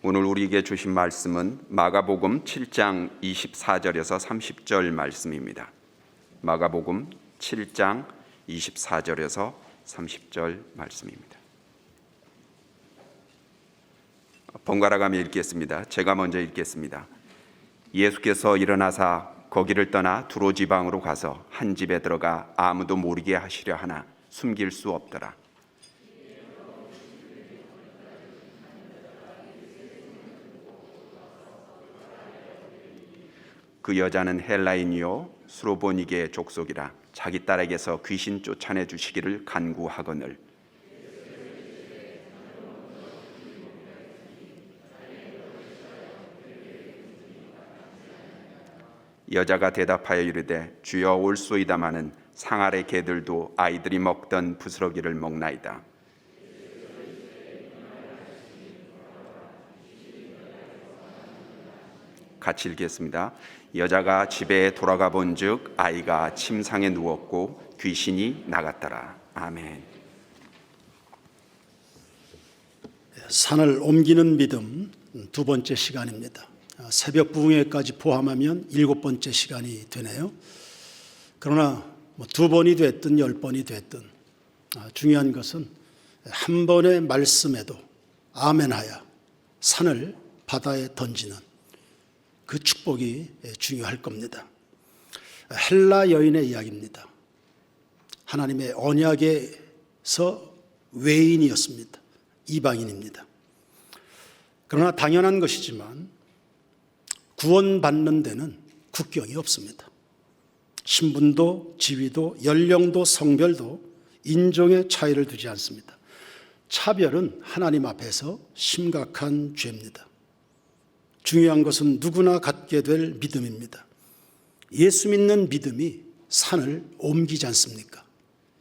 오늘 우리에게 주신 말씀은 마가복음 7장 24절에서 30절 말씀입니다. 마가복음 7장 24절에서 30절 말씀입니다. 번갈아 가며 읽겠습니다. 제가 먼저 읽겠습니다. 예수께서 일어나사 거기를 떠나 두로 지방으로 가서 한 집에 들어가 아무도 모르게 하시려 하나 숨길 수 없더라. 그 여자는 헬라인이요 수로보니게 족속이라 자기 딸에게서 귀신 쫓아내 주시기를 간구하거늘 여자가 대답하여 이르되 주여 올소이다마는 상 아래 개들도 아이들이 먹던 부스러기를 먹나이다. 같이 읽겠습니다. 여자가 집에 돌아가 본즉 아이가 침상에 누웠고 귀신이 나갔더라. 아멘. 산을 옮기는 믿음 두 번째 시간입니다. 새벽 부흥회까지 포함하면 7번째 시간이 되네요. 그러나 두 번이 됐든 10번이 됐든 중요한 것은 한 번의 말씀에도 아멘하여 산을 바다에 던지는 그 축복이 중요할 겁니다. 헬라 여인의 이야기입니다. 하나님의 언약에서 외인이었습니다. 이방인입니다. 그러나 당연한 것이지만 구원받는 데는 국경이 없습니다. 신분도 지위도 연령도 성별도 인종의 차이를 두지 않습니다. 차별은 하나님 앞에서 심각한 죄입니다. 중요한 것은 누구나 갖게 될 믿음입니다. 예수 믿는 믿음이 산을 옮기지 않습니까?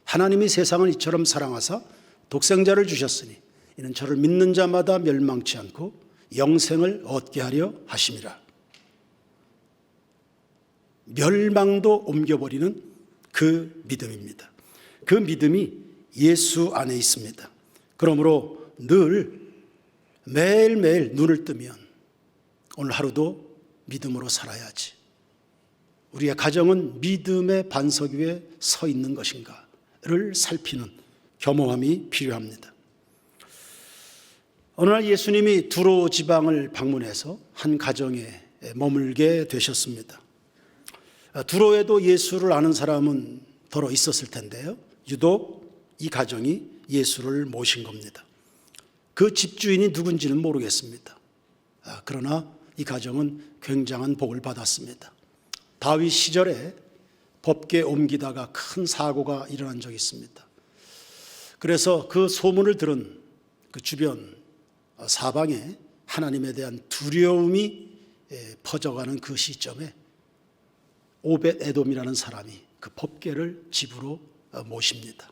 하나님이 세상을 이처럼 사랑하사 독생자를 주셨으니 이는 저를 믿는 자마다 멸망치 않고 영생을 얻게 하려 하심이라. 멸망도 옮겨버리는 그 믿음입니다. 그 믿음이 예수 안에 있습니다. 그러므로 늘 매일매일 눈을 뜨면 오늘 하루도 믿음으로 살아야지. 우리의 가정은 믿음의 반석 위에 서 있는 것인가를 살피는 겸허함이 필요합니다. 어느 날 예수님이 두로 지방을 방문해서 한 가정에 머물게 되셨습니다. 두로에도 예수를 아는 사람은 더러 있었을 텐데요. 유독 이 가정이 예수를 모신 겁니다. 그 집주인이 누군지는 모르겠습니다. 그러나 이 가정은 굉장한 복을 받았습니다. 다윗 시절에 법궤 옮기다가 큰 사고가 일어난 적이 있습니다. 그래서 그 소문을 들은 그 주변 사방에 하나님에 대한 두려움이 퍼져가는 그 시점에 오벳 에돔이라는 사람이 그 법궤를 집으로 모십니다.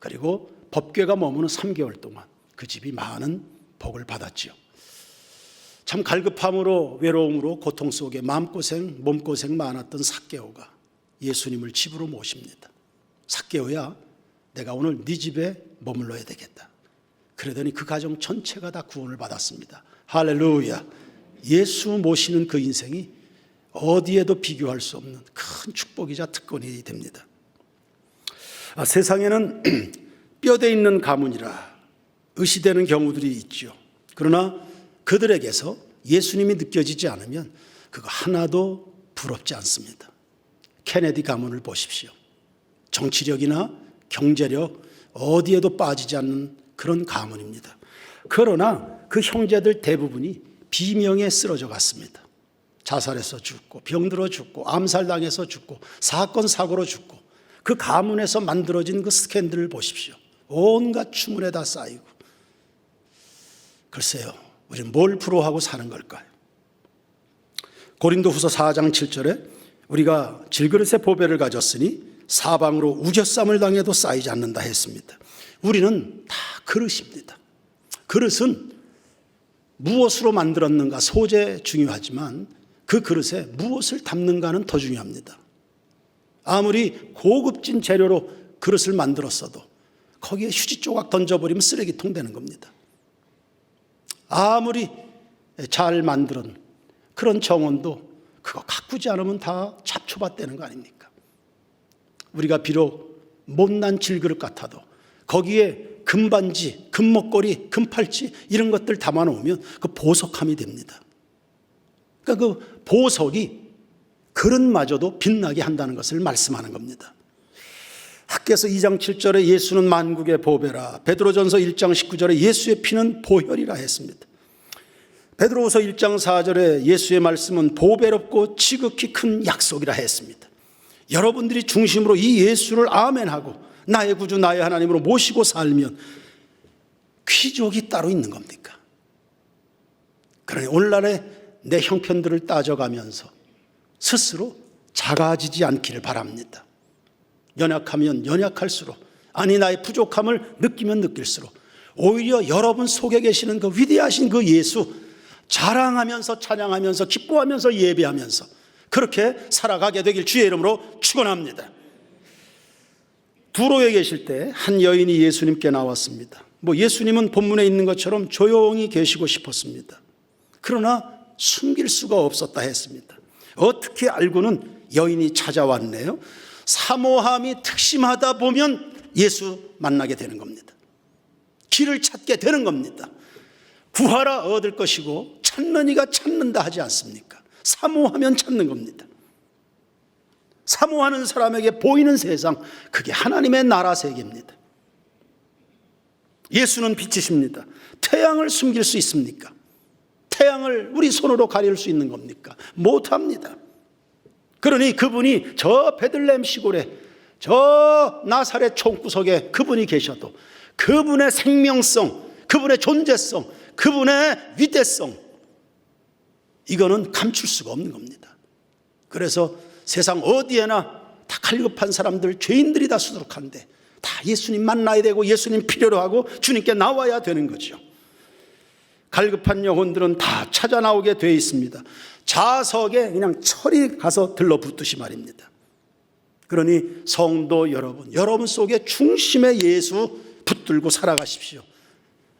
그리고 법궤가 머무는 3개월 동안 그 집이 많은 복을 받았지요. 참 갈급함으로 외로움으로 고통 속에 마음고생 몸고생 많았던 삭개오가 예수님을 집으로 모십니다. 삭개오야, 내가 오늘 네 집에 머물러야 되겠다. 그러더니 그 가정 전체가 다 구원을 받았습니다. 할렐루야. 예수 모시는 그 인생이 어디에도 비교할 수 없는 큰 축복이자 특권이 됩니다. 세상에는 뼈대 있는 가문이라 의시되는 경우들이 있죠. 그러나 그들에게서 예수님이 느껴지지 않으면 그거 하나도 부럽지 않습니다. 케네디 가문을 보십시오. 정치력이나 경제력 어디에도 빠지지 않는 그런 가문입니다. 그러나 그 형제들 대부분이 비명에 쓰러져 갔습니다. 자살해서 죽고 병들어 죽고 암살당해서 죽고 사건 사고로 죽고 그 가문에서 만들어진 그 스캔들을 보십시오. 온갖 추문에 다 쌓이고. 글쎄요, 우리는 뭘 부러워하고 사는 걸까요? 고린도후서 4장 7절에 우리가 질그릇의 보배를 가졌으니 사방으로 우겨쌈을 당해도 쌓이지 않는다 했습니다. 우리는 다 그릇입니다. 그릇은 무엇으로 만들었는가 소재 중요하지만 그 그릇에 무엇을 담는가는 더 중요합니다. 아무리 고급진 재료로 그릇을 만들었어도 거기에 휴지 조각 던져버리면 쓰레기통 되는 겁니다. 아무리 잘 만드는 그런 정원도 그거 가꾸지 않으면 다 잡초밭 되는 거 아닙니까? 우리가 비록 못난 질그릇 같아도 거기에 금반지, 금목걸이, 금팔찌 이런 것들 담아놓으면 그 보석함이 됩니다. 그러니까 그 보석이 그릇마저도 빛나게 한다는 것을 말씀하는 겁니다. 학개서 2장 7절에 예수는 만국의 보배라, 베드로전서 1장 19절에 예수의 피는 보혈이라 했습니다. 베드로후서 1장 4절에 예수의 말씀은 보배롭고 지극히 큰 약속이라 했습니다. 여러분들이 중심으로 이 예수를 아멘하고 나의 구주 나의 하나님으로 모시고 살면 귀족이 따로 있는 겁니까? 그러니 오늘날의 내 형편들을 따져가면서 스스로 작아지지 않기를 바랍니다. 연약하면 연약할수록, 아니 나의 부족함을 느끼면 느낄수록 오히려 여러분 속에 계시는 그 위대하신 그 예수 자랑하면서 찬양하면서 기뻐하면서 예배하면서 그렇게 살아가게 되길 주의 이름으로 축원합니다. 두로에 계실 때 한 여인이 예수님께 나왔습니다. 예수님은 본문에 있는 것처럼 조용히 계시고 싶었습니다. 그러나 숨길 수가 없었다 했습니다. 어떻게 알고는 여인이 찾아왔네요. 사모함이 특심하다 보면 예수 만나게 되는 겁니다. 길을 찾게 되는 겁니다. 구하라 얻을 것이고 찾는 이가 찾는다 하지 않습니까? 사모하면 찾는 겁니다. 사모하는 사람에게 보이는 세상, 그게 하나님의 나라 세계입니다. 예수는 빛이십니다. 태양을 숨길 수 있습니까? 태양을 우리 손으로 가릴 수 있는 겁니까? 못합니다. 그러니 그분이 저 베들레헴 시골에 저 나사렛 총구석에 그분이 계셔도 그분의 생명성, 그분의 존재성, 그분의 위대성, 이거는 감출 수가 없는 겁니다. 그래서 세상 어디에나 다 갈급한 사람들, 죄인들이 다 수두룩한데 다 예수님 만나야 되고 예수님 필요로 하고 주님께 나와야 되는 거죠. 갈급한 영혼들은 다 찾아 나오게 되어 있습니다. 자석에 그냥 철이 가서 들러붙듯이 말입니다. 그러니 성도 여러분 속에 중심의 예수 붙들고 살아가십시오.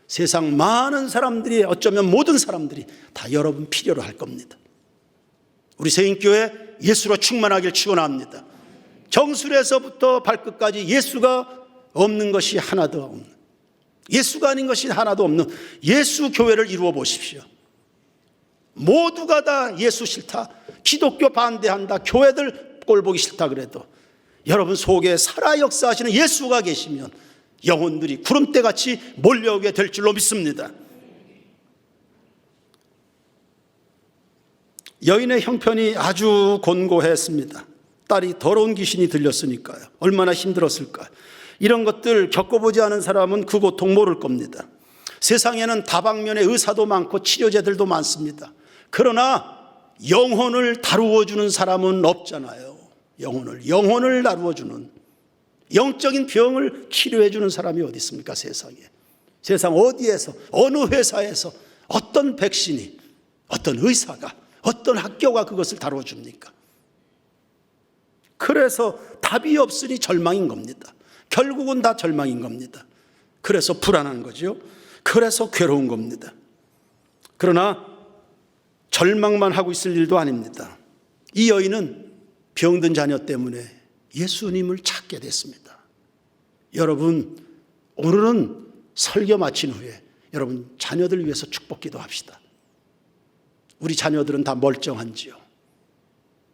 세상 많은 사람들이, 어쩌면 모든 사람들이 다 여러분 필요로 할 겁니다. 우리 세인교회 예수로 충만하길 축원합니다. 정술에서부터 발끝까지 예수가 없는 것이 하나도 없는, 예수가 아닌 것이 하나도 없는 예수 교회를 이루어 보십시오. 모두가 다 예수 싫다, 기독교 반대한다, 교회들 꼴보기 싫다 그래도 여러분 속에 살아 역사하시는 예수가 계시면 영혼들이 구름대같이 몰려오게 될 줄로 믿습니다. 여인의 형편이 아주 곤고했습니다. 딸이 더러운 귀신이 들렸으니까요. 얼마나 힘들었을까요? 이런 것들 겪어보지 않은 사람은 그 고통 모를 겁니다. 세상에는 다방면의 의사도 많고 치료제들도 많습니다. 그러나 영혼을 다루어주는 사람은 없잖아요. 영혼을 다루어주는, 영적인 병을 치료해주는 사람이 어디 있습니까? 세상 어디에서, 어느 회사에서 어떤 백신이, 어떤 의사가, 어떤 학교가 그것을 다뤄줍니까? 그래서 답이 없으니 절망인 겁니다. 결국은 다 절망인 겁니다. 그래서 불안한 거죠. 그래서 괴로운 겁니다. 그러나 절망만 하고 있을 일도 아닙니다. 이 여인은 병든 자녀 때문에 예수님을 찾게 됐습니다. 여러분, 오늘은 설교 마친 후에 여러분 자녀들 위해서 축복 기도합시다. 우리 자녀들은 다 멀쩡한지요?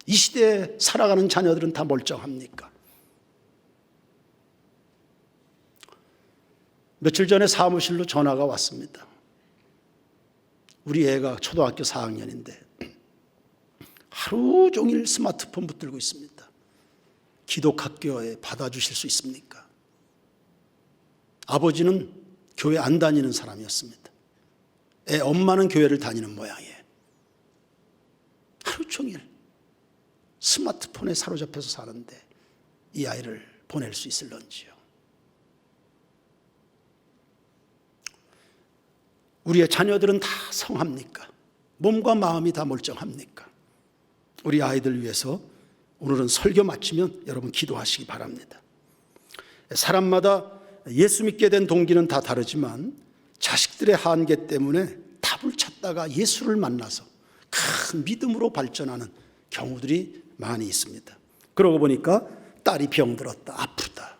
이 시대에 살아가는 자녀들은 다 멀쩡합니까? 며칠 전에 사무실로 전화가 왔습니다. 우리 애가 초등학교 4학년인데 하루 종일 스마트폰 붙들고 있습니다. 기독학교에 받아주실 수 있습니까? 아버지는 교회 안 다니는 사람이었습니다. 애 엄마는 교회를 다니는 모양이에요. 하루 종일 스마트폰에 사로잡혀서 사는데 이 아이를 보낼 수 있을런지요? 우리의 자녀들은 다 성합니까? 몸과 마음이 다 멀쩡합니까? 우리 아이들 위해서 오늘은 설교 마치면 여러분 기도하시기 바랍니다. 사람마다 예수 믿게 된 동기는 다 다르지만 자식들의 한계 때문에 답을 찾다 찾다가 예수를 만나서 큰 믿음으로 발전하는 경우들이 많이 있습니다. 그러고 보니까 딸이 병들었다, 아프다,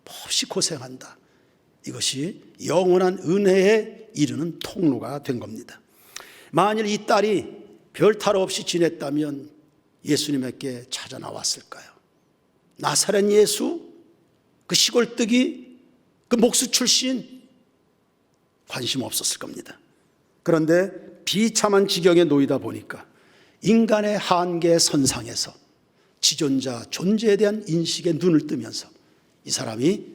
몹시 고생한다. 이것이 영원한 은혜에 이르는 통로가 된 겁니다. 만일 이 딸이 별 탈 없이 지냈다면 예수님에게 찾아 나왔을까요? 나사렛 예수, 그 시골뜨기, 그 목수 출신, 관심 없었을 겁니다. 그런데 비참한 지경에 놓이다 보니까 인간의 한계 선상에서 지존자 존재에 대한 인식에 눈을 뜨면서 이 사람이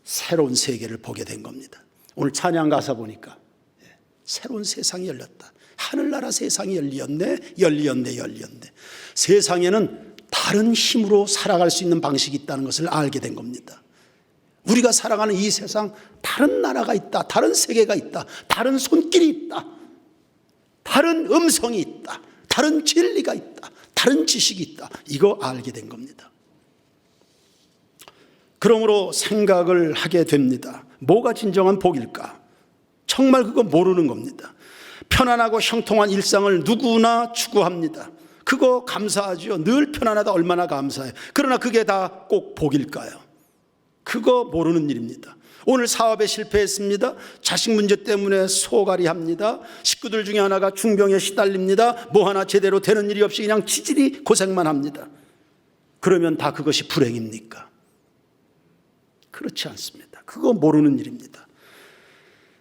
새로운 세계를 보게 된 겁니다. 오늘 찬양 가사 보니까 새로운 세상이 열렸다. 하늘나라 세상이 열렸네. 세상에는 다른 힘으로 살아갈 수 있는 방식이 있다는 것을 알게 된 겁니다. 우리가 살아가는 이 세상, 다른 나라가 있다, 다른 세계가 있다, 다른 손길이 있다, 다른 음성이 있다, 다른 진리가 있다, 다른 지식이 있다. 이거 알게 된 겁니다. 그러므로 생각을 하게 됩니다. 뭐가 진정한 복일까? 정말 그거 모르는 겁니다. 편안하고 형통한 일상을 누구나 추구합니다. 그거 감사하죠. 늘 편안하다, 얼마나 감사해. 그러나 그게 다 꼭 복일까요? 그거 모르는 일입니다. 오늘 사업에 실패했습니다. 자식 문제 때문에 소갈이 합니다. 식구들 중에 하나가 중병에 시달립니다. 뭐 하나 제대로 되는 일이 없이 그냥 지질이 고생만 합니다. 그러면 다 그것이 불행입니까? 그렇지 않습니다. 그거 모르는 일입니다.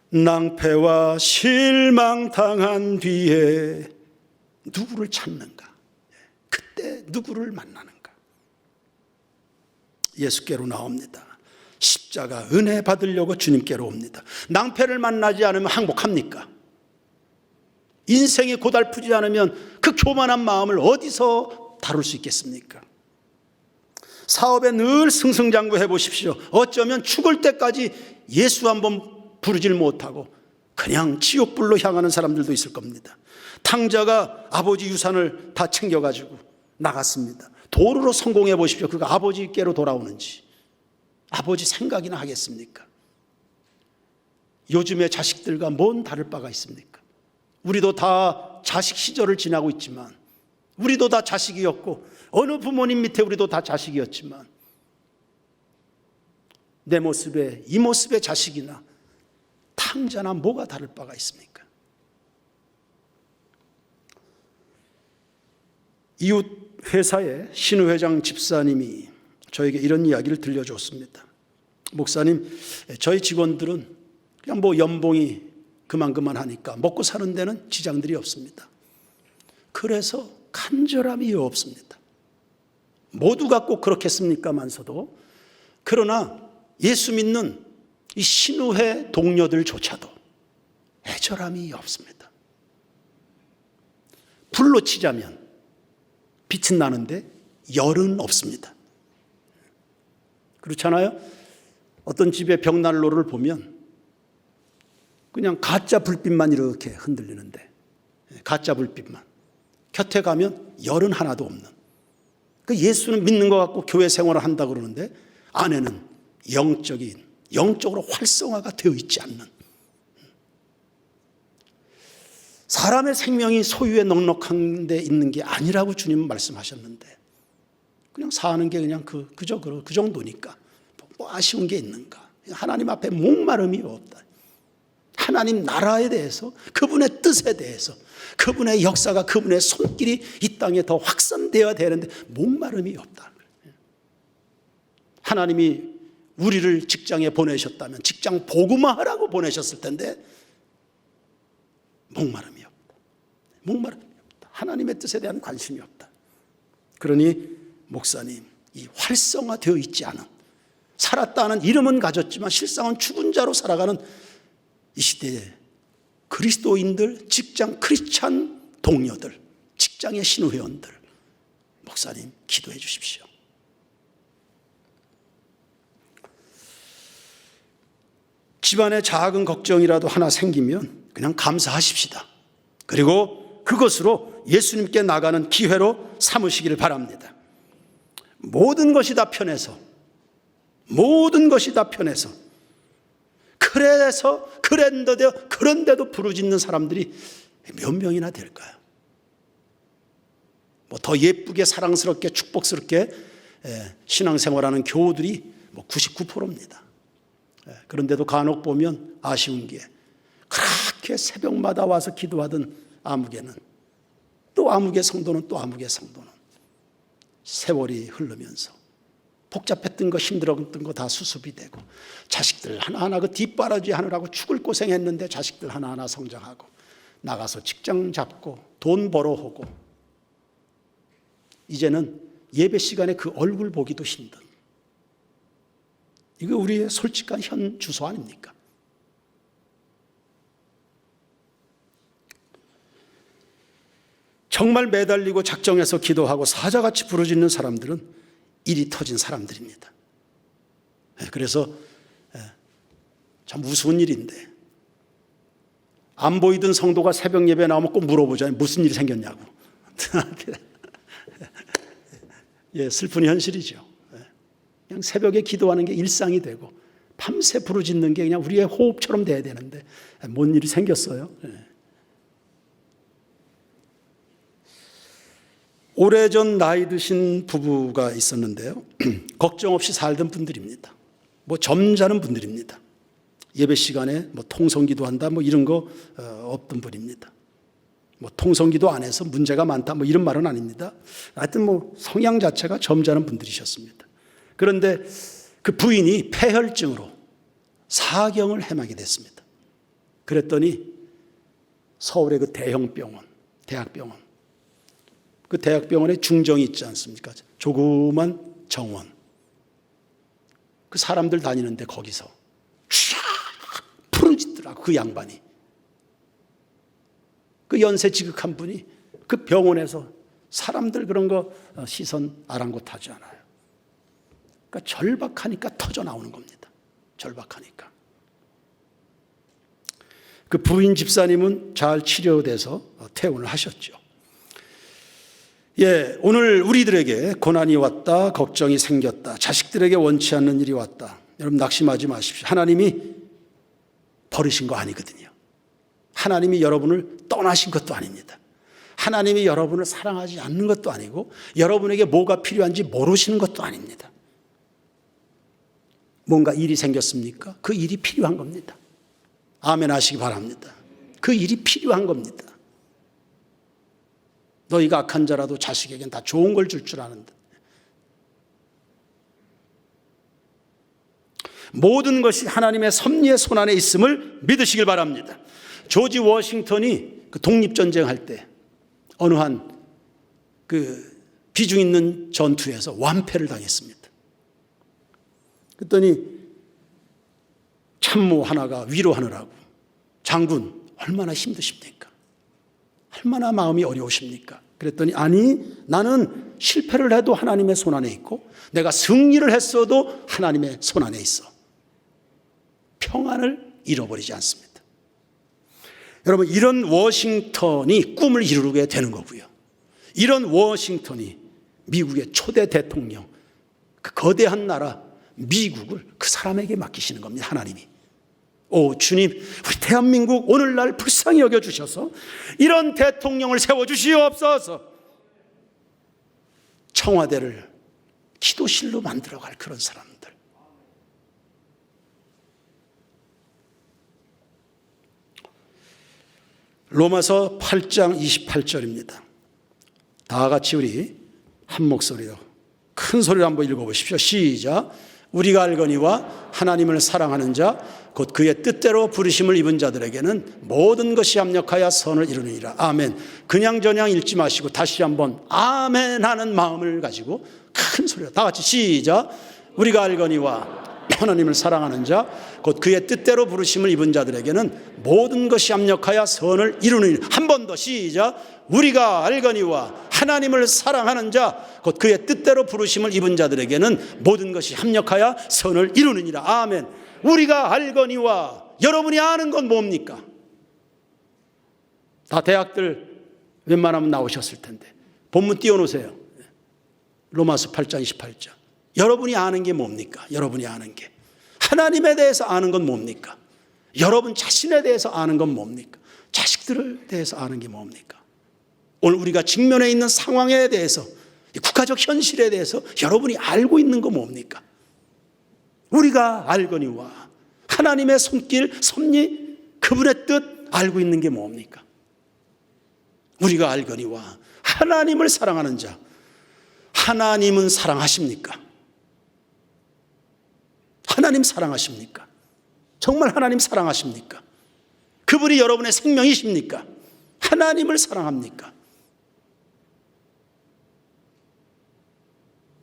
낭패와 실망당한 뒤에 누구를 찾는가? 그때 누구를 만나는가? 예수께로 나옵니다. 십자가 은혜 받으려고 주님께로 옵니다. 낭패를 만나지 않으면 항복합니까? 인생이 고달프지 않으면 그 교만한 마음을 어디서 다룰 수 있겠습니까? 사업에 늘 승승장구해 보십시오. 어쩌면 죽을 때까지 예수 한번 부르질 못하고 그냥 지옥불로 향하는 사람들도 있을 겁니다. 탕자가 아버지 유산을 다 챙겨가지고 나갔습니다. 도루로 성공해 보십시오. 그가 아버지께로 돌아오는지. 아버지 생각이나 하겠습니까? 요즘의 자식들과 뭔 다를 바가 있습니까? 우리도 다 자식 시절을 지나고 있지만, 우리도 다 자식이었고 어느 부모님 밑에 우리도 다 자식이었지만, 내 모습에 이 모습의 자식이나 탕자나 뭐가 다를 바가 있습니까? 이웃 회사의 신우 회장 집사님이 저에게 이런 이야기를 들려줬습니다. 목사님, 저희 직원들은 그냥 뭐 연봉이 그만 하니까 먹고 사는 데는 지장들이 없습니다. 그래서 간절함이 없습니다. 모두가 꼭 그렇겠습니까만서도, 그러나 예수 믿는 이 신우회 동료들조차도 애절함이 없습니다. 불로 치자면 빛은 나는데 열은 없습니다. 그렇잖아요? 어떤 집의 벽난로를 보면 그냥 가짜 불빛만 이렇게 흔들리는데, 가짜 불빛만, 곁에 가면 열은 하나도 없는, 그 예수는 믿는 것 같고 교회 생활을 한다고 그러는데 안에는 영적으로 활성화가 되어 있지 않는, 사람의 생명이 소유에 넉넉한 데 있는 게 아니라고 주님은 말씀하셨는데, 그냥 사는 게 그냥 그저 그 정도니까 뭐 아쉬운 게 있는가? 하나님 앞에 목마름이 없다. 하나님 나라에 대해서, 그분의 뜻에 대해서, 그분의 역사가, 그분의 손길이 이 땅에 더 확산되어야 되는데 목마름이 없다. 하나님이 우리를 직장에 보내셨다면 직장 복음화하라고 보내셨을 텐데 목마름이 없다. 목마름이 없다. 하나님의 뜻에 대한 관심이 없다. 그러니 목사님, 이 활성화되어 있지 않은, 살았다는 이름은 가졌지만 실상은 죽은 자로 살아가는 이 시대에 그리스도인들, 직장 크리스찬 동료들, 직장의 신우회원들, 목사님 기도해 주십시오. 집안에 작은 걱정이라도 하나 생기면 그냥 감사하십시다. 그리고 그것으로 예수님께 나가는 기회로 삼으시기를 바랍니다. 모든 것이 다 편해서, 그래서 그런데도 부르짖는 사람들이 몇 명이나 될까요? 뭐 더 예쁘게 사랑스럽게 축복스럽게 신앙생활하는 교우들이 뭐 99%입니다. 그런데도 간혹 보면 아쉬운 게 그렇게 새벽마다 와서 기도하던 아무개는 또 아무개 성도는 또 아무개 성도는 세월이 흐르면서 복잡했던 거 힘들었던 거 다 수습이 되고 자식들 하나하나 그 뒷바라지 하느라고 죽을 고생했는데 자식들 하나하나 성장하고 나가서 직장 잡고 돈 벌어오고 이제는 예배 시간에 그 얼굴 보기도 힘든, 이거 우리의 솔직한 현 주소 아닙니까? 정말 매달리고 작정해서 기도하고 사자같이 부르짖는 사람들은 일이 터진 사람들입니다. 그래서 참 우스운 일인데 안 보이던 성도가 새벽 예배에 나오면 꼭 물어보잖아요. 무슨 일이 생겼냐고. 예, 슬픈 현실이죠. 그냥 새벽에 기도하는 게 일상이 되고 밤새 부르짖는 게 그냥 우리의 호흡처럼 돼야 되는데 뭔 일이 생겼어요. 오래전 나이 드신 부부가 있었는데요. 걱정 없이 살던 분들입니다. 뭐 점잖은 분들입니다. 예배 시간에 뭐 통성기도 한다 뭐 이런 거 없던 분입니다. 뭐 통성기도 안 해서 문제가 많다 뭐 이런 말은 아닙니다. 하여튼 뭐 성향 자체가 점잖은 분들이셨습니다. 그런데 그 부인이 폐혈증으로 사경을 헤매게 됐습니다. 그랬더니 서울의 그 대형 병원, 대학병원, 그 대학병원에 중정이 있지 않습니까? 조그만 정원. 그 사람들 다니는데 거기서 쫙 부르짖더라고 그 양반이. 그 연세 지극한 분이 그 병원에서 사람들 그런 거 시선 아랑곳하지 않아요. 그러니까 절박하니까 터져 나오는 겁니다. 절박하니까. 그 부인 집사님은 잘 치료돼서 퇴원을 하셨죠. 예, 오늘 우리들에게 고난이 왔다, 걱정이 생겼다, 자식들에게 원치 않는 일이 왔다. 여러분 낙심하지 마십시오. 하나님이 버리신 거 아니거든요. 하나님이 여러분을 떠나신 것도 아닙니다. 하나님이 여러분을 사랑하지 않는 것도 아니고 여러분에게 뭐가 필요한지 모르시는 것도 아닙니다. 뭔가 일이 생겼습니까? 그 일이 필요한 겁니다. 아멘 하시기 바랍니다. 그 일이 필요한 겁니다. 너희가 악한 자라도 자식에겐 다 좋은 걸 줄 줄 아는데 모든 것이 하나님의 섭리의 손안에 있음을 믿으시길 바랍니다. 조지 워싱턴이 그 독립전쟁 할 때 어느 한 그 비중 있는 전투에서 완패를 당했습니다. 그랬더니 참모 하나가 위로하느라고 장군 얼마나 힘드십니까? 얼마나 마음이 어려우십니까? 그랬더니 아니 나는 실패를 해도 하나님의 손안에 있고 내가 승리를 했어도 하나님의 손안에 있어. 평안을 잃어버리지 않습니다. 여러분 이런 워싱턴이 꿈을 이루게 되는 거고요. 이런 워싱턴이 미국의 초대 대통령, 그 거대한 나라 미국을 그 사람에게 맡기시는 겁니다. 하나님이. 오 주님, 우리 대한민국 오늘날 불쌍히 여겨주셔서 이런 대통령을 세워주시옵소서. 청와대를 기도실로 만들어갈 그런 사람들. 로마서 8장 28절입니다. 다 같이 우리 한 목소리로 큰 소리로 한번 읽어보십시오. 시작. 우리가 알거니와 하나님을 사랑하는 자 곧 그의 뜻대로 부르심을 입은 자들에게는 모든 것이 합력하여 선을 이루느니라. 아멘. 그냥저냥 읽지 마시고 다시 한번 아멘 하는 마음을 가지고 큰 소리로 다 같이 시작. 우리가 알거니와 하나님을 사랑하는 자 곧 그의 뜻대로 부르심을 입은 자들에게는 모든 것이 합력하여 선을 이루느니라. 한 번 더 시작. 우리가 알거니와 하나님을 사랑하는 자 곧 그의 뜻대로 부르심을 입은 자들에게는 모든 것이 합력하여 선을 이루느니라. 아멘. 우리가 알거니와 여러분이 아는 건 뭡니까? 다 대학들 웬만하면 나오셨을 텐데 본문 띄워놓으세요. 로마서 8장 28절. 여러분이 아는 게 뭡니까? 여러분이 아는 게 하나님에 대해서 아는 건 뭡니까? 여러분 자신에 대해서 아는 건 뭡니까? 자식들에 대해서 아는 게 뭡니까? 오늘 우리가 직면해 있는 상황에 대해서, 국가적 현실에 대해서 여러분이 알고 있는 거 뭡니까? 우리가 알거니와 하나님의 손길, 섭리, 그분의 뜻 알고 있는 게 뭡니까? 우리가 알거니와 하나님을 사랑하는 자, 하나님은 사랑하십니까? 하나님 사랑하십니까? 정말 하나님 사랑하십니까? 그분이 여러분의 생명이십니까? 하나님을 사랑합니까?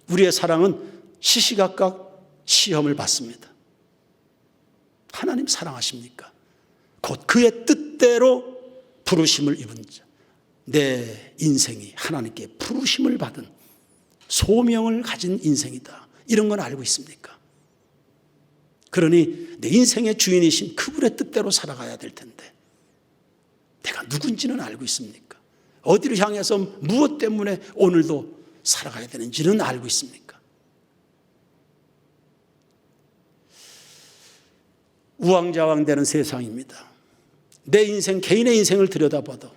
우리의 사랑은 시시각각 시험을 받습니다. 하나님 사랑하십니까? 곧 그의 뜻대로 부르심을 입은 자, 내 인생이 하나님께 부르심을 받은 소명을 가진 인생이다, 이런 건 알고 있습니까? 그러니 내 인생의 주인이신 그분의 뜻대로 살아가야 될 텐데 내가 누군지는 알고 있습니까? 어디를 향해서 무엇 때문에 오늘도 살아가야 되는지는 알고 있습니까? 우왕좌왕되는 세상입니다. 내 인생, 개인의 인생을 들여다봐도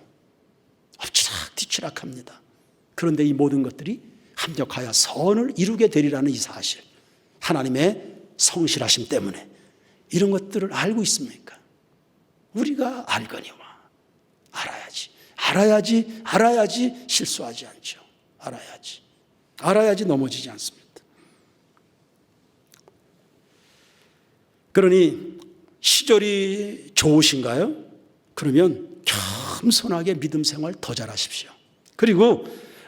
엎치락뒤치락합니다. 그런데 이 모든 것들이 합력하여 선을 이루게 되리라는 이 사실, 하나님의 성실하심 때문에 이런 것들을 알고 있습니까? 우리가 알거니와 알아야지 실수하지 않죠. 알아야지 넘어지지 않습니다. 그러니 시절이 좋으신가요? 그러면 겸손하게 믿음 생활 더 잘하십시오. 그리고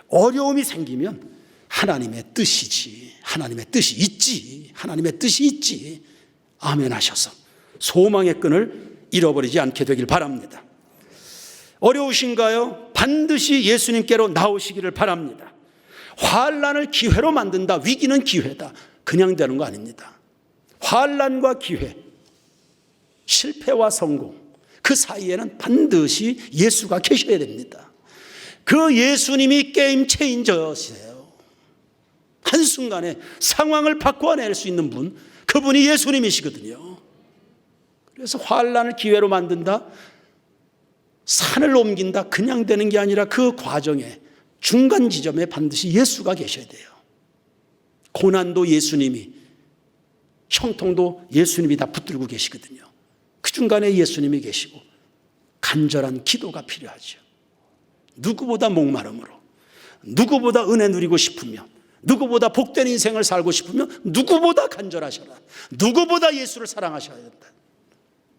어려움이 생기면 하나님의 뜻이지, 하나님의 뜻이 있지 아멘 하셔서 소망의 끈을 잃어버리지 않게 되길 바랍니다. 어려우신가요? 반드시 예수님께로 나오시기를 바랍니다. 환난을 기회로 만든다, 위기는 기회다, 그냥 되는 거 아닙니다. 환난과 기회, 실패와 성공, 그 사이에는 반드시 예수가 계셔야 됩니다. 그 예수님이 게임 체인저시세요. 한순간에 상황을 바꿔낼 수 있는 분, 그분이 예수님이시거든요. 그래서 환난을 기회로 만든다, 산을 옮긴다, 그냥 되는 게 아니라 그 과정에 중간 지점에 반드시 예수가 계셔야 돼요. 고난도 예수님이, 형통도 예수님이 다 붙들고 계시거든요. 그 중간에 예수님이 계시고 간절한 기도가 필요하죠. 누구보다 목마름으로, 누구보다 은혜 누리고 싶으면, 누구보다 복된 인생을 살고 싶으면 누구보다 간절하셔라, 누구보다 예수를 사랑하셔야 된다,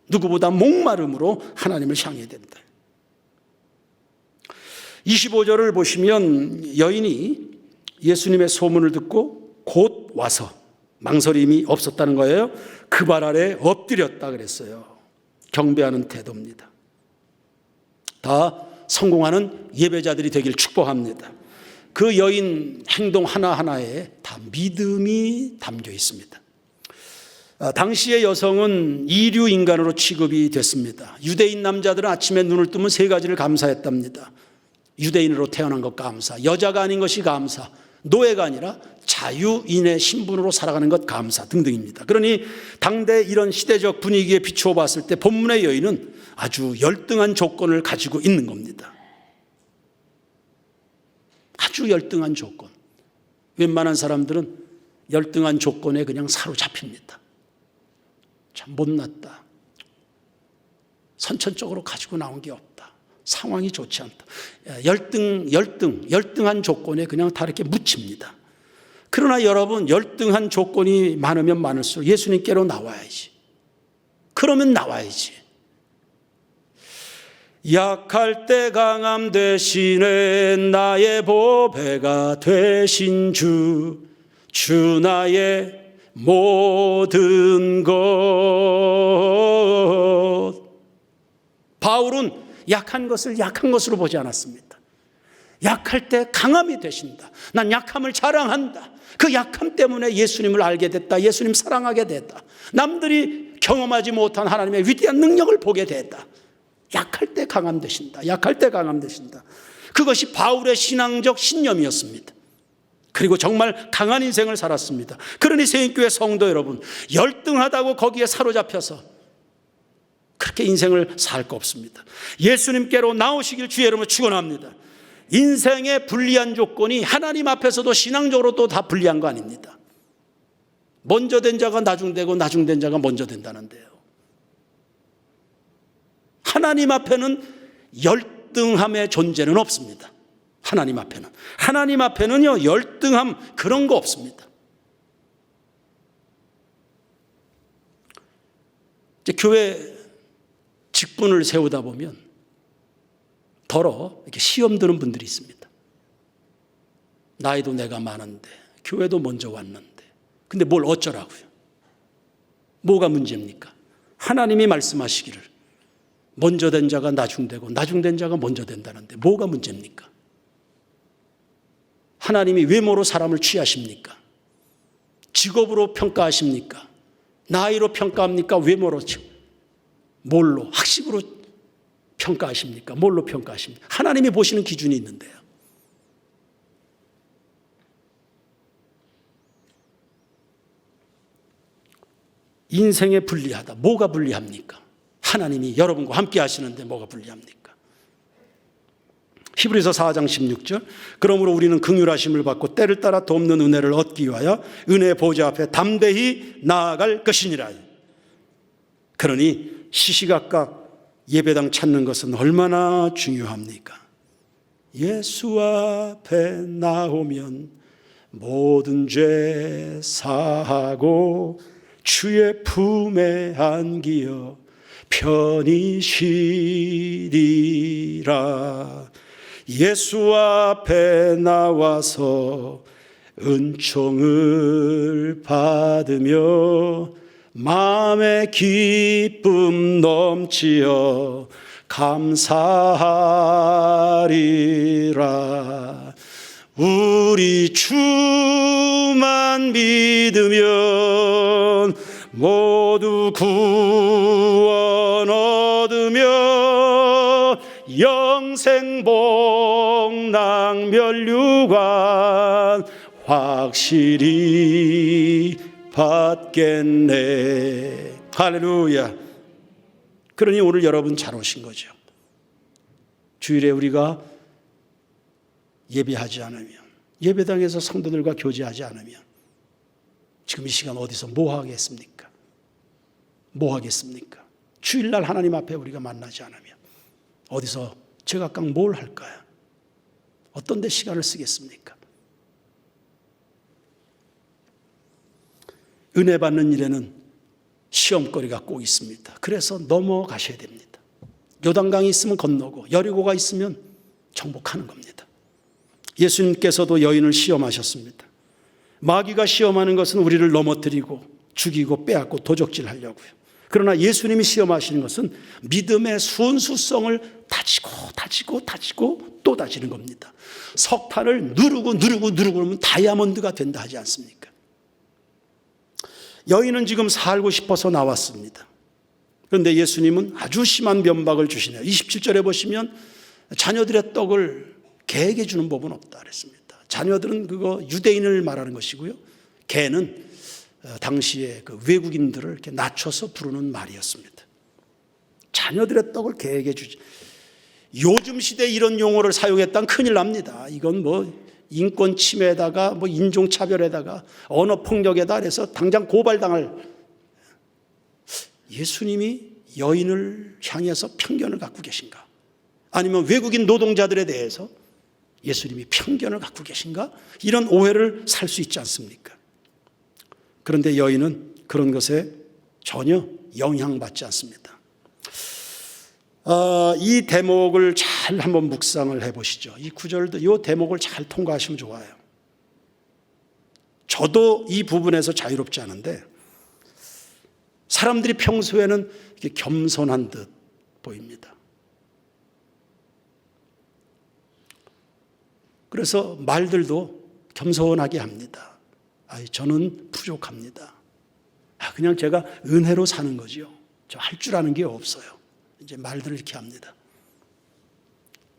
누구보다 목마름으로 하나님을 향해야 된다. 25절을 보시면 여인이 예수님의 소문을 듣고 곧 와서, 망설임이 없었다는 거예요. 그 발 아래 엎드렸다 그랬어요. 경배하는 태도입니다. 다 성공하는 예배자들이 되길 축복합니다. 그 여인 행동 하나하나에 다 믿음이 담겨 있습니다. 당시의 여성은 이류 인간으로 취급이 됐습니다. 유대인 남자들은 아침에 눈을 뜨면 세 가지를 감사했답니다. 유대인으로 태어난 것 감사, 여자가 아닌 것이 감사, 노예가 아니라 자유인의 신분으로 살아가는 것 감사 등등입니다. 그러니 당대 이런 시대적 분위기에 비추어 봤을 때 본문의 여인은 아주 열등한 조건을 가지고 있는 겁니다. 아주 열등한 조건. 웬만한 사람들은 열등한 조건에 그냥 사로잡힙니다. 참 못났다, 선천적으로 가지고 나온 게 없다, 상황이 좋지 않다, 열등한 조건에 그냥 다 이렇게 묻힙니다. 그러나 여러분, 열등한 조건이 많으면 많을수록 예수님께로 나와야지. 그러면 나와야지. 약할 때 강함 대신에 나의 보배가 되신 주 나의 모든 것. 바울은 약한 것을 약한 것으로 보지 않았습니다. 약할 때 강함이 되신다, 난 약함을 자랑한다, 그 약함 때문에 예수님을 알게 됐다, 예수님 사랑하게 됐다, 남들이 경험하지 못한 하나님의 위대한 능력을 보게 됐다. 약할 때 강함 되신다, 약할 때 강함 되신다. 그것이 바울의 신앙적 신념이었습니다. 그리고 정말 강한 인생을 살았습니다. 그러니 세인교회 성도 여러분, 열등하다고 거기에 사로잡혀서 그렇게 인생을 살 거 없습니다. 예수님께로 나오시길 주의 이름으로 축원합니다. 인생의 불리한 조건이 하나님 앞에서도 신앙적으로도 다 불리한 거 아닙니다. 먼저 된 자가 나중되고 나중된 자가 먼저 된다는데요. 하나님 앞에는 열등함의 존재는 없습니다. 하나님 앞에는요 열등함 그런 거 없습니다. 이제 교회 직분을 세우다 보면 더러 이렇게 시험 드는 분들이 있습니다. 나이도 내가 많은데 교회도 먼저 왔는데 근데 뭘 어쩌라고요? 뭐가 문제입니까? 하나님이 말씀하시기를 먼저 된 자가 나중되고 나중된 자가 먼저 된다는데 뭐가 문제입니까? 하나님이 외모로 사람을 취하십니까? 직업으로 평가하십니까? 나이로 평가합니까? 외모로? 뭘로? 학식으로 평가하십니까? 뭘로 평가하십니까? 하나님이 보시는 기준이 있는데요. 인생에 불리하다. 뭐가 불리합니까? 하나님이 여러분과 함께 하시는데 뭐가 불리합니까? 히브리서 4장 16절 그러므로 우리는 긍휼하심을 받고 때를 따라 돕는 은혜를 얻기 위하여 은혜의 보좌 앞에 담대히 나아갈 것이니라. 그러니 시시각각 예배당 찾는 것은 얼마나 중요합니까? 예수 앞에 나오면 모든 죄 사하고 주의 품에 안기어 편히 쉬리라. 예수 앞에 나와서 은총을 받으며 마음의 기쁨 넘치어 감사하리라. 우리 주만 믿으면 모두 구원 얻으며 영생복락 면류관 확실히 받겠네. 할렐루야. 그러니 오늘 여러분 잘 오신 거죠. 주일에 우리가 예배하지 않으면, 예배당에서 성도들과 교제하지 않으면 지금 이 시간 어디서 뭐 하겠습니까? 뭐 하겠습니까? 주일날 하나님 앞에 우리가 만나지 않으면 어디서 제각각 뭘 할까요? 어떤 데 시간을 쓰겠습니까? 은혜 받는 일에는 시험거리가 꼭 있습니다. 그래서 넘어가셔야 됩니다. 요단강이 있으면 건너고 여리고가 있으면 정복하는 겁니다. 예수님께서도 여인을 시험하셨습니다. 마귀가 시험하는 것은 우리를 넘어뜨리고 죽이고 빼앗고 도적질하려고요. 그러나 예수님이 시험하시는 것은 믿음의 순수성을 다지고 또 다지는 겁니다. 석탄을 누르고 그러면 다이아몬드가 된다 하지 않습니까? 여인은 지금 살고 싶어서 나왔습니다. 그런데 예수님은 아주 심한 면박을 주시네요. 27절에 보시면 자녀들의 떡을 개에게 주는 법은 없다 그랬습니다. 자녀들은 그거 유대인을 말하는 것이고요. 개는 당시에 그 외국인들을 이렇게 낮춰서 부르는 말이었습니다. 자녀들의 떡을 개에게 주지. 요즘 시대에 이런 용어를 사용했다면 큰일 납니다. 이건 뭐 인권 침해에다가 뭐 인종 차별에다가 언어 폭력에다 그래서 당장 고발당할. 예수님이 여인을 향해서 편견을 갖고 계신가? 아니면 외국인 노동자들에 대해서 예수님이 편견을 갖고 계신가? 이런 오해를 살 수 있지 않습니까? 그런데 여인은 그런 것에 전혀 영향받지 않습니다. 이 대목을 잘 한번 묵상을 해보시죠. 이 구절도 이 대목을 잘 통과하시면 좋아요. 저도 이 부분에서 자유롭지 않은데 사람들이 평소에는 이렇게 겸손한 듯 보입니다. 그래서 말들도 겸손하게 합니다. 저는 부족합니다. 그냥 제가 은혜로 사는 거죠. 저 할 줄 아는 게 없어요. 이제 말들을 이렇게 합니다.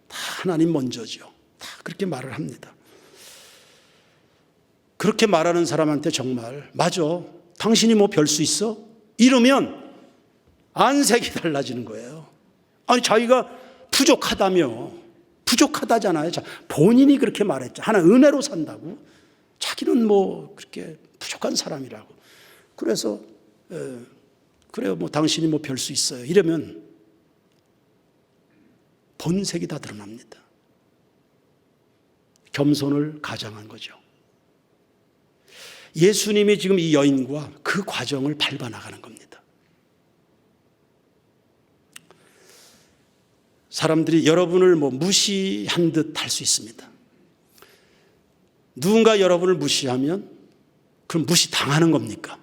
다 하나님 먼저죠. 다 그렇게 말을 합니다. 그렇게 말하는 사람한테 정말 맞아, 당신이 뭐 별 수 있어? 이러면 안색이 달라지는 거예요. 아니, 자기가 부족하다잖아요. 본인이 그렇게 말했죠. 하나 은혜로 산다고. 자기는 뭐 그렇게 부족한 사람이라고. 그래서 그래요, 뭐 당신이 뭐 별 수 있어요. 이러면 본색이 다 드러납니다. 겸손을 가장한 거죠. 예수님이 지금 이 여인과 그 과정을 밟아 나가는 겁니다. 사람들이 여러분을 뭐 무시한 듯 할 수 있습니다. 누군가 여러분을 무시하면 그럼 무시당하는 겁니까?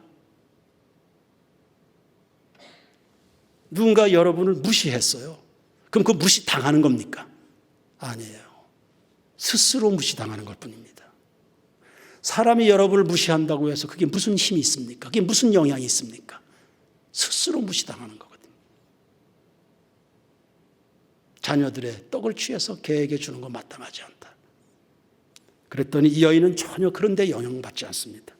누군가 여러분을 무시했어요. 그럼 그 무시당하는 겁니까? 아니에요. 스스로 무시당하는 것 뿐입니다. 사람이 여러분을 무시한다고 해서 그게 무슨 힘이 있습니까? 그게 무슨 영향이 있습니까? 스스로 무시당하는 거거든요. 자녀들의 떡을 취해서 개에게 주는 건 마땅하지 않다. 그랬더니 이 여인은 전혀 그런 데 영향받지 않습니다.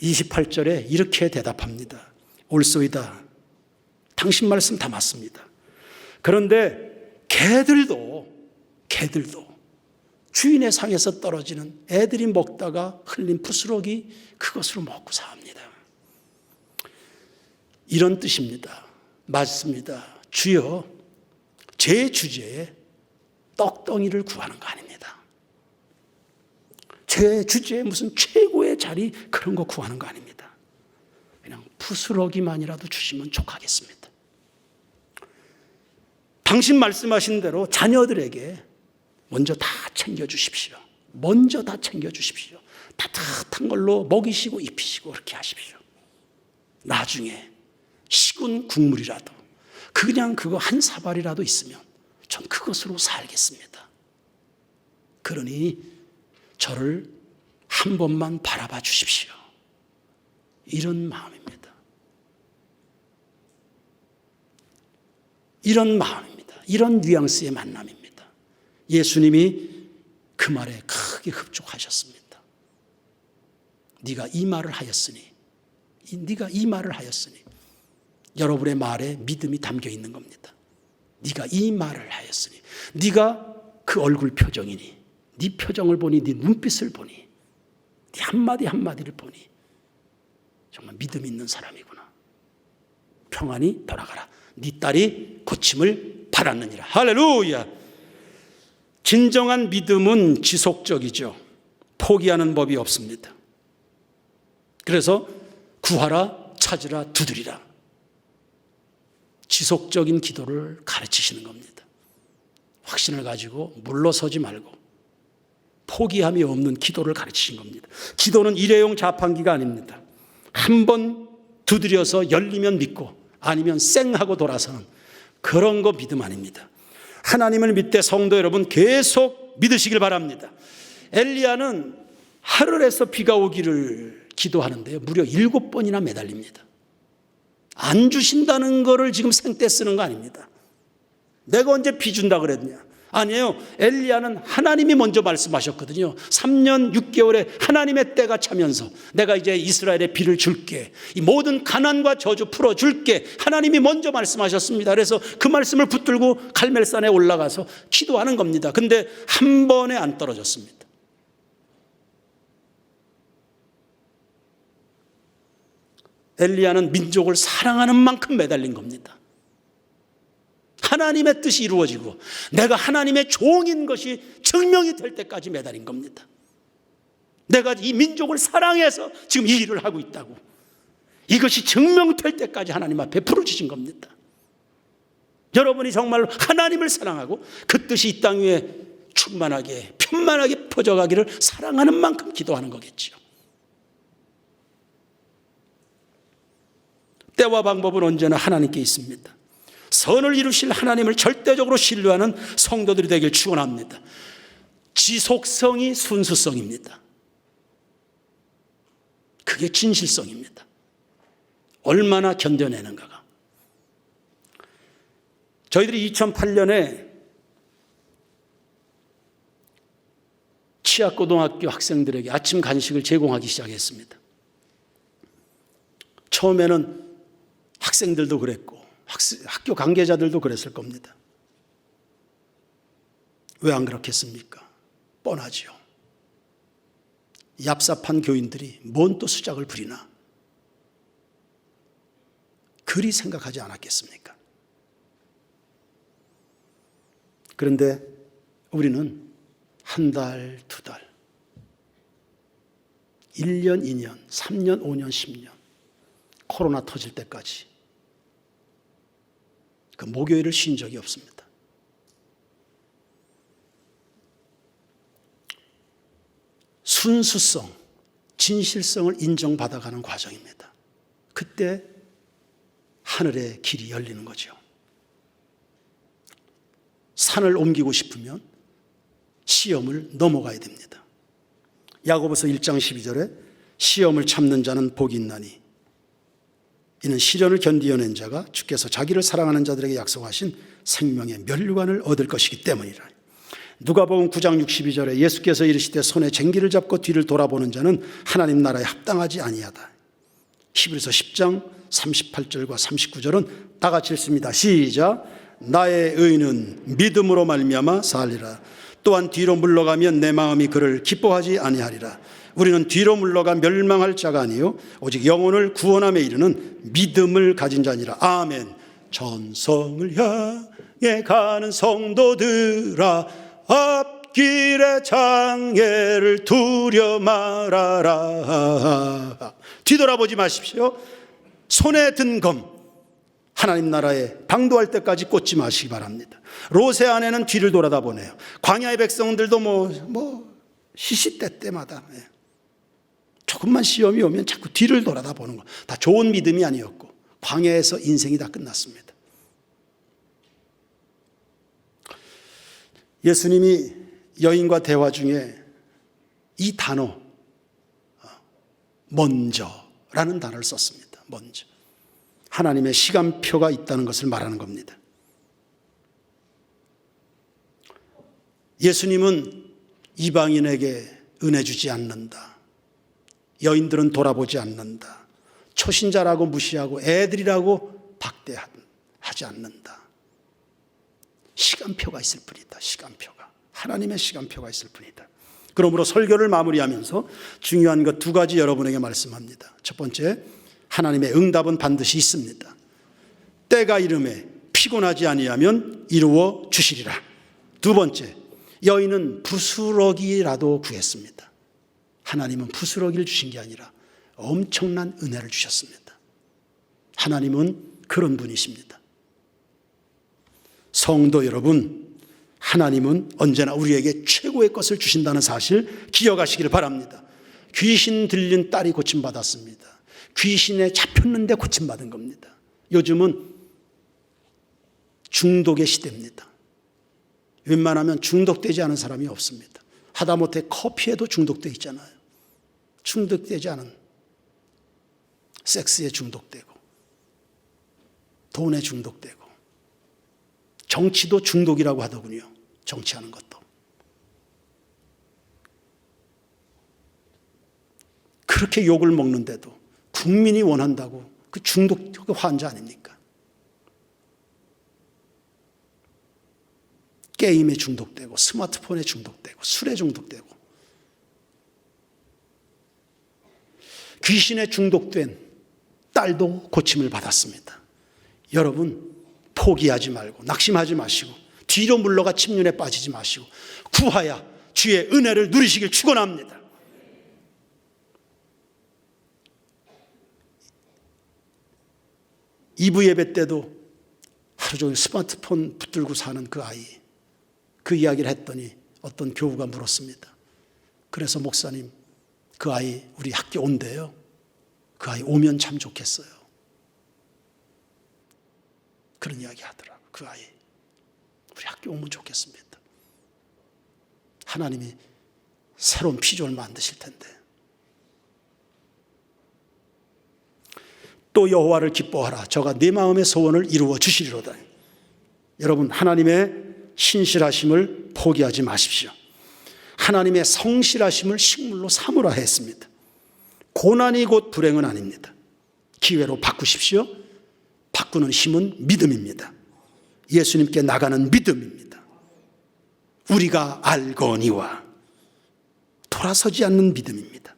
28절에 이렇게 대답합니다. 옳소이다. 당신 말씀 다 맞습니다. 그런데 개들도 주인의 상에서 떨어지는 애들이 먹다가 흘린 부스러기 그것으로 먹고 삽니다. 이런 뜻입니다. 맞습니다. 주여, 제 주제에 떡덩이를 구하는 거 아닙니다. 제 주제에 무슨 최고의 자리 그런 거 구하는 거 아닙니다. 그냥 부스러기만이라도 주시면 족하겠습니다. 당신 말씀하신 대로 자녀들에게 먼저 다 챙겨주십시오. 따뜻한 걸로 먹이시고 입히시고 그렇게 하십시오. 나중에 식은 국물이라도 그냥 그거 한 사발이라도 있으면 전 그것으로 살겠습니다. 그러니 저를 한 번만 바라봐 주십시오. 이런 마음입니다. 이런 마음입니다. 이런 뉘앙스의 만남입니다. 예수님이 그 말에 크게 흡족하셨습니다. 네가 이 말을 하였으니 여러분의 말에 믿음이 담겨 있는 겁니다. 네가 이 말을 하였으니 네가 그 얼굴 표정이니 네 표정을 보니 네 눈빛을 보니 네 한마디 한마디를 보니 정말 믿음 있는 사람이구나. 평안히 돌아가라. 네 딸이 고침을 받았느니라. 할렐루야. 진정한 믿음은 지속적이죠. 포기하는 법이 없습니다. 그래서 구하라, 찾으라, 두드리라. 지속적인 기도를 가르치시는 겁니다. 확신을 가지고 물러서지 말고 포기함이 없는 기도를 가르치신 겁니다. 기도는 일회용 자판기가 아닙니다. 한 번 두드려서 열리면 믿고 아니면 쌩하고 돌아서는 그런 거 믿음 아닙니다. 하나님을 믿되 성도 여러분 계속 믿으시길 바랍니다. 엘리야는 하늘에서 비가 오기를 기도하는데요, 무려 7번이나 매달립니다. 안 주신다는 거를 지금 생떼 쓰는 거 아닙니다. 내가 언제 비 준다 그랬냐? 아니에요. 엘리야는 하나님이 먼저 말씀하셨거든요. 3년 6개월에 하나님의 때가 차면서 내가 이제 이스라엘에 비를 줄게. 이 모든 가난과 저주 풀어줄게. 하나님이 먼저 말씀하셨습니다. 그래서 그 말씀을 붙들고 갈멜산에 올라가서 기도하는 겁니다. 근데 한 번에 안 떨어졌습니다. 엘리야는 민족을 사랑하는 만큼 매달린 겁니다. 하나님의 뜻이 이루어지고 내가 하나님의 종인 것이 증명이 될 때까지 매달린 겁니다. 내가 이 민족을 사랑해서 지금 이 일을 하고 있다고. 이것이 증명될 때까지 하나님 앞에 부르짖은 겁니다. 여러분이 정말로 하나님을 사랑하고 그 뜻이 이 땅 위에 충만하게 편만하게 퍼져가기를 사랑하는 만큼 기도하는 거겠죠. 때와 방법은 언제나 하나님께 있습니다. 선을 이루실 하나님을 절대적으로 신뢰하는 성도들이 되길 축원합니다. 지속성이 순수성입니다. 그게 진실성입니다. 얼마나 견뎌내는가가. 저희들이 2008년에 치악고등학교 학생들에게 아침 간식을 제공하기 시작했습니다. 처음에는 학생들도 그랬고 학교 관계자들도 그랬을 겁니다. 왜 안 그렇겠습니까? 뻔하지요. 얍삽한 교인들이 뭔 또 수작을 부리나 그리 생각하지 않았겠습니까? 그런데 우리는 한 달, 두 달, 1년, 2년, 3년, 5년, 10년 코로나 터질 때까지 그 목요일을 쉰 적이 없습니다. 순수성, 진실성을 인정받아가는 과정입니다. 그때 하늘의 길이 열리는 거죠. 산을 옮기고 싶으면 시험을 넘어가야 됩니다. 야고보서 1장 12절에 시험을 참는 자는 복이 있나니 이는 시련을 견디어낸 자가 주께서 자기를 사랑하는 자들에게 약속하신 생명의 멸류관을 얻을 것이기 때문이라. 누가복음 9장 62절에 예수께서 이르시되 손에 쟁기를 잡고 뒤를 돌아보는 자는 하나님 나라에 합당하지 아니하다. 히브리서 10장 38절과 39절은 다 같이 읽습니다. 시작. 나의 의는 믿음으로 말미암아 살리라. 또한 뒤로 물러가면 내 마음이 그를 기뻐하지 아니하리라. 우리는 뒤로 물러가 멸망할 자가 아니요 오직 영혼을 구원함에 이르는 믿음을 가진 자니라. 아멘. 전성을 향해 가는 성도들아 앞길의 장애를 두려 말아라. 뒤돌아보지 마십시오. 손에 든 검 하나님 나라에 방도할 때까지 꽂지 마시기 바랍니다. 롯의 아내는 뒤를 돌아다보네요. 광야의 백성들도 시시때때마다 조금만 시험이 오면 자꾸 뒤를 돌아다보는 거. 다 좋은 믿음이 아니었고 광야에서 인생이 다 끝났습니다. 예수님이 여인과 대화 중에 이 단어 먼저라는 단어를 썼습니다. 먼저. 하나님의 시간표가 있다는 것을 말하는 겁니다. 예수님은 이방인에게 은혜 주지 않는다. 여인들은 돌아보지 않는다. 초신자라고 무시하고 애들이라고 박대하지 않는다. 시간표가 있을 뿐이다. 시간표가. 하나님의 시간표가 있을 뿐이다. 그러므로 설교를 마무리하면서 중요한 것 두 가지 여러분에게 말씀합니다. 첫 번째, 하나님의 응답은 반드시 있습니다. 때가 이름에 피곤하지 아니하면 이루어 주시리라. 두 번째, 여인은 부스러기라도 구했습니다. 하나님은 부스러기를 주신 게 아니라 엄청난 은혜를 주셨습니다. 하나님은 그런 분이십니다. 성도 여러분, 하나님은 언제나 우리에게 최고의 것을 주신다는 사실 기억하시기를 바랍니다. 귀신 들린 딸이 고침받았습니다. 귀신에 잡혔는데 고침받은 겁니다. 요즘은 중독의 시대입니다. 웬만하면 중독되지 않은 사람이 없습니다. 하다못해 커피에도 중독되어 있잖아요. 중독되지 않은 섹스에 중독되고 돈에 중독되고 정치도 중독이라고 하더군요. 정치하는 것도. 그렇게 욕을 먹는데도 국민이 원한다고 그 중독 환자 아닙니까? 게임에 중독되고 스마트폰에 중독되고 술에 중독되고 귀신에 중독된 딸도 고침을 받았습니다. 여러분 포기하지 말고 낙심하지 마시고 뒤로 물러가 침륜에 빠지지 마시고 구하야 주의 은혜를 누리시길 축원합니다. 이부 예배 때도 하루 종일 스마트폰 붙들고 사는 그 아이, 그 이야기를 했더니 어떤 교우가 물었습니다. 그래서 목사님, 그 아이 우리 학교 온대요. 그 아이 오면 참 좋겠어요. 그런 이야기 하더라고요. 그 아이 우리 학교 오면 좋겠습니다. 하나님이 새로운 피조를 만드실 텐데. 또 여호와를 기뻐하라. 저가 네 마음의 소원을 이루어 주시리로다. 여러분 하나님의 신실하심을 포기하지 마십시오. 하나님의 성실하심을 식물로 삼으라 했습니다. 고난이 곧 불행은 아닙니다. 기회로 바꾸십시오. 바꾸는 힘은 믿음입니다. 예수님께 나가는 믿음입니다. 우리가 알거니와 돌아서지 않는 믿음입니다.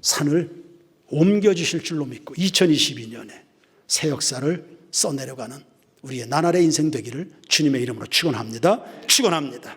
산을 옮겨주실 줄로 믿고 2022년에 새 역사를 써내려가는 우리의 나날의 인생 되기를 주님의 이름으로 축원합니다. 축원합니다.